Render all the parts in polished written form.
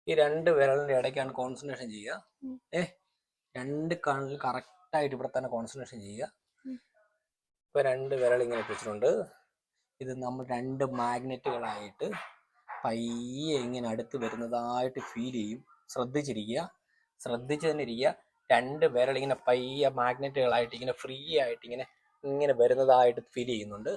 ഈ രണ്ട് വിരലിന്റെ ഇടയ്ക്കാണ് കോൺസെൻട്രേഷൻ ചെയ്യുക. രണ്ട് കണ്ണിൽ കറക്റ്റായിട്ട് ഇവിടെ തന്നെ കോൺസെൻട്രേഷൻ ചെയ്യുക. ഇപ്പൊ രണ്ട് വിരൽ ഇങ്ങനെ വെച്ചിട്ടുണ്ട്. ഇത് നമ്മൾ രണ്ട് മാഗ്നറ്റുകളായിട്ട് പയ്യെ ഇങ്ങനെ അടുത്ത് വരുന്നതായിട്ട് ഫീൽ ചെയ്യും. ശ്രദ്ധിച്ച് തന്നെ ഇരിക്കുക. രണ്ട് വിരൽ ഇങ്ങനെ പയ്യെ മാഗ്നറ്റുകളായിട്ട് ഇങ്ങനെ ഫ്രീ ആയിട്ട് ഇങ്ങനെ വരുന്നതായിട്ട് ഫീൽ ചെയ്യുന്നുണ്ട്.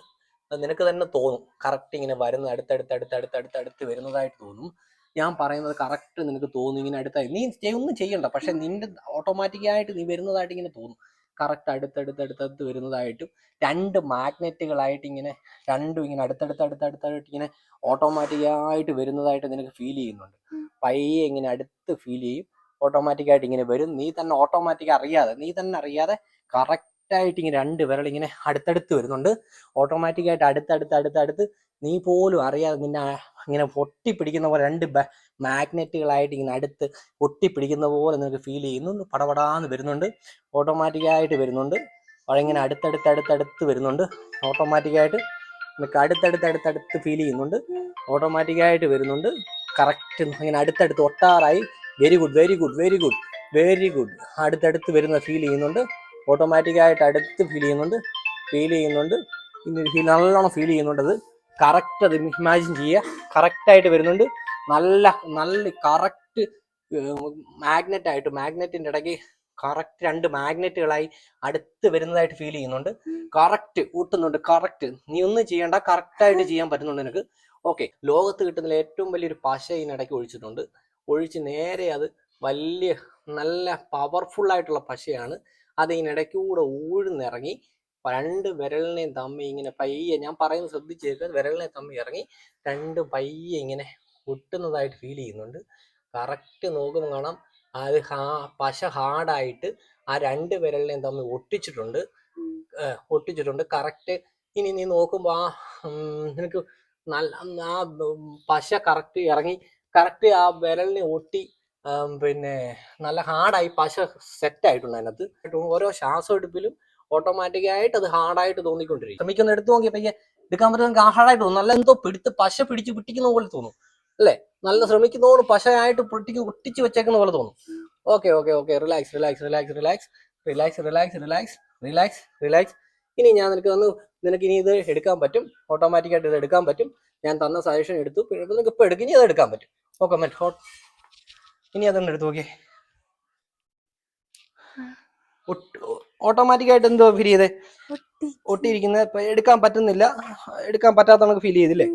അത് നിനക്ക് തന്നെ തോന്നും. കറക്റ്റ് ഇങ്ങനെ വരുന്ന അടുത്തടുത്ത് വരുന്നതായിട്ട് തോന്നും. ഞാൻ പറയുന്നത് കറക്റ്റ് നിനക്ക് തോന്നും. ഇങ്ങനെ അടുത്തായി നീ ഒന്നും ചെയ്യണ്ട, പക്ഷെ നിന്റെ ഓട്ടോമാറ്റിക്കായിട്ട് നീ വരുന്നതായിട്ട് ഇങ്ങനെ തോന്നും. കറക്റ്റ് അടുത്തടുത്ത് വരുന്നതായിട്ടും രണ്ട് മാഗ്നറ്റുകളായിട്ട് രണ്ടും ഇങ്ങനെ അടുത്തടുത്തായിട്ട് ഇങ്ങനെ ഓട്ടോമാറ്റിക്കായിട്ട് വരുന്നതായിട്ട് നിനക്ക് ഫീൽ ചെയ്യുന്നുണ്ട്. പയ്യെ ഇങ്ങനെ അടുത്ത് ഫീൽ ചെയ്യും. ഓട്ടോമാറ്റിക്കായിട്ട് ഇങ്ങനെ വരും. നീ തന്നെ അറിയാതെ കറക്റ്റായിട്ട് ഇങ്ങനെ രണ്ട് വിരൽ ഇങ്ങനെ അടുത്തടുത്ത് വരുന്നുണ്ട്. ഓട്ടോമാറ്റിക്കായിട്ട് അടുത്തടുത്ത് നീ പോലും അറിയാതെ നിന്നെ ഇങ്ങനെ ഒട്ടിപ്പിടിക്കുന്ന പോലെ രണ്ട് മാഗ്നറ്റുകളായിട്ട് ഇങ്ങനെ അടുത്ത് ഒട്ടിപ്പിടിക്കുന്ന പോലെ നിനക്ക് ഫീൽ ചെയ്യുന്നു. പടപടാന്ന് വരുന്നുണ്ട്. ഓട്ടോമാറ്റിക്കായിട്ട് വരുന്നുണ്ട്. അതിങ്ങനെ അടുത്തടുത്ത് വരുന്നുണ്ട്. ഓട്ടോമാറ്റിക്കായിട്ട് നിനക്ക് അടുത്തടുത്ത് ഫീൽ ചെയ്യുന്നുണ്ട്. ഓട്ടോമാറ്റിക്കായിട്ട് വരുന്നുണ്ട്. കറക്റ്റ് ഇങ്ങനെ അടുത്തടുത്ത് ഒട്ടാറായി. Very good. അടുത്തടുത്ത് വരുന്ന ഫീൽ ചെയ്യുന്നുണ്ട്. ഓട്ടോമാറ്റിക്കായിട്ട് അടുത്ത് ഫീൽ ചെയ്യുന്നുണ്ട്. നല്ലോണം ഫീൽ ചെയ്യുന്നുണ്ട്. അത് കറക്റ്റ് അത് ഇമാജിൻ ചെയ്യുക. കറക്റ്റായിട്ട് വരുന്നുണ്ട്. നല്ല കറക്റ്റ് മാഗ്നറ്റിന്റെ ഇടയ്ക്ക് കറക്റ്റ് രണ്ട് മാഗ്നറ്റുകളായി അടുത്ത് വരുന്നതായിട്ട് ഫീൽ ചെയ്യുന്നുണ്ട്. കറക്റ്റ് ഊട്ടുന്നുണ്ട്. കറക്റ്റ് നീ ഒന്നും ചെയ്യണ്ട, കറക്റ്റായിട്ട് ചെയ്യാൻ പറ്റുന്നുണ്ട് നിനക്ക്. ഓക്കെ. ലോകത്ത് കിട്ടുന്ന ഏറ്റവും വലിയൊരു പശ ഇതിനിടയ്ക്ക് ഒഴിച്ച് നേരെ അത് വലിയ നല്ല പവർഫുൾ ആയിട്ടുള്ള പശയാണ്. അത് ഇതിനിടയ്ക്കൂടെ ഊഴ്ന്നിറങ്ങി രണ്ട് വിരലിനെയും തമ്മി ഇങ്ങനെ പയ്യെ, ഞാൻ പറയുന്നത് ശ്രദ്ധിച്ചേക്കുക, വിരലിനെ തമ്മി ഇറങ്ങി രണ്ടും പയ്യെ ഇങ്ങനെ ഒട്ടുന്നതായിട്ട് ഫീൽ ചെയ്യുന്നുണ്ട്. കറക്റ്റ് നോക്കുമ്പോൾ കാണാം അത് പശ ഹാർഡായിട്ട് ആ രണ്ട് വിരലിനെയും തമ്മിൽ ഒട്ടിച്ചിട്ടുണ്ട്. കറക്റ്റ്. ഇനി നീ നോക്കുമ്പോൾ നിനക്ക് ആ പശ കറക്റ്റ് ഇറങ്ങി കറക്റ്റ് ആ വിരലിനെ ഒട്ടി പിന്നെ നല്ല ഹാർഡായി പശ സെറ്റ് ആയിട്ടുണ്ട്. അതിനകത്ത് ഓരോ ശ്വാസം എടുപ്പിലും ഓട്ടോമാറ്റിക്കായിട്ട് അത് ഹാർഡായിട്ട് തോന്നിക്കൊണ്ടിരിക്കും. ശ്രമിക്കുന്ന എടുത്തു നോക്കിയ പയ്യെ എടുക്കാൻ പറ്റുന്ന ഹാർഡായിട്ട് തോന്നും. നല്ല എന്തോ പശ പിടിച്ച് പിടിക്കുന്ന പോലെ തോന്നും അല്ലേ? നല്ല ശ്രമിക്കുന്നതോട് പശയായിട്ട് ഒട്ടിച്ച് വെച്ചേക്കുന്ന പോലെ തോന്നും. ഓക്കെ. റിലാക്സ്. ഇനി ഞാൻ നിനക്ക് ഇനി ഇത് എടുക്കാൻ പറ്റും. ഓട്ടോമാറ്റിക്കായിട്ട് ഇത് എടുക്കാൻ പറ്റും. ഞാൻ തന്ന സജഷൻ എടുത്തു. നിനക്ക് ഇപ്പൊ എടുക്കും. ഇനി അത് എടുക്കാൻ പറ്റും. ഓക്കെ. ഇനി അതൊന്ന് എടുത്തു നോക്കിയേ. ഓട്ടോമാറ്റിക്കായിട്ട് എന്തോ ഫീൽ ചെയ്തേ? ഒട്ടിയിരിക്കുന്നത് എടുക്കാൻ പറ്റുന്നില്ല. എടുക്കാൻ പറ്റാത്ത നമുക്ക് ഫീൽ ചെയ്തില്ലേ?